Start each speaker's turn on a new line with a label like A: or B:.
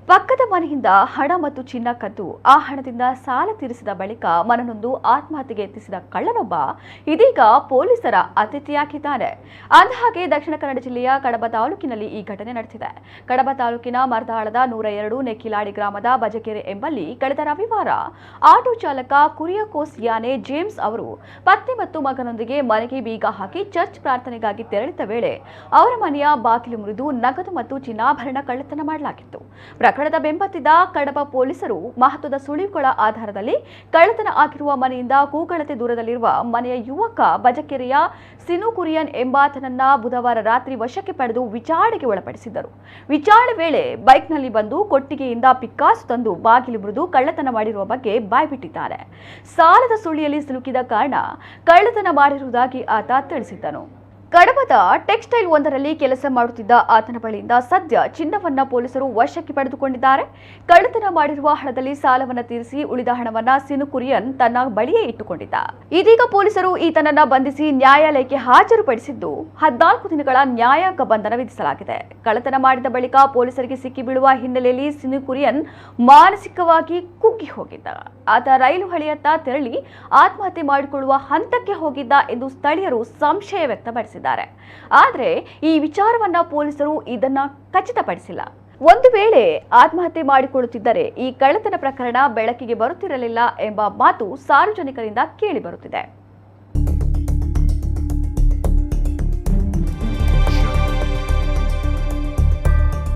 A: ಪಕ್ಕದ ಮನೆಯಿಂದ ಹಣ ಮತ್ತು ಚಿನ್ನ ಕದ್ದು ಆ ಹಣದಿಂದ ಸಾಲ ತೀರಿಸಿದ ಬಳಿಕ ಮನನೊಂದು ಆತ್ಮಹತ್ಯೆಗೆ ಯತ್ನಿಸಿದ ಕಳ್ಳನೊಬ್ಬ ಇದೀಗ ಪೊಲೀಸರ ಅತಿಥಿಯಾಗಿದ್ದಾನೆ. ಅಂದಹಾಗೆ ದಕ್ಷಿಣ ಕನ್ನಡ ಜಿಲ್ಲೆಯ ಕಡಬ ತಾಲೂಕಿನಲ್ಲಿ ಈ ಘಟನೆ ನಡೆದಿದೆ. ಕಡಬ ತಾಲೂಕಿನ ಮರ್ದಾಳದ 102 ನೆಕ್ಕಿಲಾಡಿ ಗ್ರಾಮದ ಬಜಕೆರೆ ಎಂಬಲ್ಲಿ ಕಳೆದ ರವಿವಾರ ಆಟೋ ಚಾಲಕ ಕುರಿಯಾಕೋಸ್ ಯಾನೆ ಜೇಮ್ಸ್ ಅವರು ಪತ್ನಿ ಮತ್ತು ಮಗನೊಂದಿಗೆ ಮನೆಗೆ ಬೀಗ ಹಾಕಿ ಚರ್ಚ್ ಪ್ರಾರ್ಥನೆಗಾಗಿ ತೆರಳಿದ ವೇಳೆ ಅವರ ಮನೆಯ ಬಾಗಿಲು ಮುರಿದು ನಗದು ಮತ್ತು ಚಿನ್ನಾಭರಣ ಕಳ್ಳತನ ಮಾಡಲಾಗಿತ್ತು. ಪ್ರಕರಣದ ಬೆಂಬತ್ತಿದ್ದ ಕಡಬ ಪೊಲೀಸರು ಮಹತ್ವದ ಸುಳಿವುಗಳ ಆಧಾರದಲ್ಲಿ ಕಳ್ಳತನ ಆಗಿರುವ ಮನೆಯಿಂದ ಕೂಗಳತೆ ದೂರದಲ್ಲಿರುವ ಮನೆಯ ಯುವಕ ಬಜಕೆರೆಯ ಸಿನು ಕುರಿಯನ್ ಎಂಬಾತನನ್ನ ಬುಧವಾರ ರಾತ್ರಿ ವಶಕ್ಕೆ ಪಡೆದು ವಿಚಾರಣೆಗೆ ಒಳಪಡಿಸಿದ್ದರು. ವಿಚಾರಣೆ ವೇಳೆ ಬೈಕ್ನಲ್ಲಿ ಬಂದು ಕೊಟ್ಟಿಗೆಯಿಂದ ಪಿಕ್ಕಾಸು ತಂದು ಬಾಗಿಲು ಮುರಿದು ಕಳ್ಳತನ ಮಾಡಿರುವ ಬಗ್ಗೆ ಬಾಯ್ಬಿಟ್ಟಿದ್ದಾರೆ. ಸಾಲದ ಸುಳಿಯಲ್ಲಿ ಸಿಲುಕಿದ ಕಾರಣ ಕಳ್ಳತನ ಮಾಡಿರುವುದಾಗಿ ಆತ ತಿಳಿಸಿದ್ದನು. ಕಡಬದ ಟೆಕ್ಸ್ಟೈಲ್ ಒಂದರಲ್ಲಿ ಕೆಲಸ ಮಾಡುತ್ತಿದ್ದ ಆತನ ಬಳಿಯಿಂದ ಸದ್ಯ ಚಿನ್ನವನ್ನ ಪೊಲೀಸರು ವಶಕ್ಕೆ ಪಡೆದುಕೊಂಡಿದ್ದಾರೆ. ಕಳ್ಳತನ ಮಾಡಿರುವ ಹಣದಲ್ಲಿ ಸಾಲವನ್ನ ತೀರಿಸಿ ಉಳಿದ ಹಣವನ್ನ ಸಿನು ಕುರಿಯನ್ ತನ್ನ ಬಳಿಯೇ ಇಟ್ಟುಕೊಂಡಿದ್ದ. ಇದೀಗ ಪೊಲೀಸರು ಈತನನ್ನ ಬಂಧಿಸಿ ನ್ಯಾಯಾಲಯಕ್ಕೆ ಹಾಜರುಪಡಿಸಿದ್ದು 14 ದಿನಗಳ ನ್ಯಾಯಾಂಗ ಬಂಧನ ವಿಧಿಸಲಾಗಿದೆ. ಕಳ್ಳತನ ಮಾಡಿದ ಬಳಿಕ ಪೊಲೀಸರಿಗೆ ಸಿಕ್ಕಿ ಬೀಳುವ ಹಿನ್ನೆಲೆಯಲ್ಲಿ ಸಿನು ಕುರಿಯನ್ ಮಾನಸಿಕವಾಗಿ ಕುಗ್ಗಿ ಹೋಗಿದ್ದ. ಆತ ರೈಲು ಹಳಿಯತ್ತ ತೆರಳಿ ಆತ್ಮಹತ್ಯೆ ಮಾಡಿಕೊಳ್ಳುವ ಹಂತಕ್ಕೆ ಹೋಗಿದ್ದ ಎಂದು ಸ್ಥಳೀಯರು ಸಂಶಯ ವ್ಯಕ್ತಪಡಿಸಿದ್ದಾರೆ. ಆದರೆ ಈ ವಿಚಾರವನ್ನ ಪೊಲೀಸರು ಇದನ್ನ ಖಚಿತಪಡಿಸಿಲ್ಲ. ಒಂದು ವೇಳೆ ಆತ್ಮಹತ್ಯೆ ಮಾಡಿಕೊಳ್ಳುತ್ತಿದ್ದರೆ ಈ ಕಳ್ಳತನ ಪ್ರಕರಣ ಬೆಳಕಿಗೆ ಬರುತ್ತಿರಲಿಲ್ಲ ಎಂಬ ಮಾತು ಸಾರ್ವಜನಿಕರಿಂದ ಕೇಳಿ ಬರುತ್ತಿದೆ.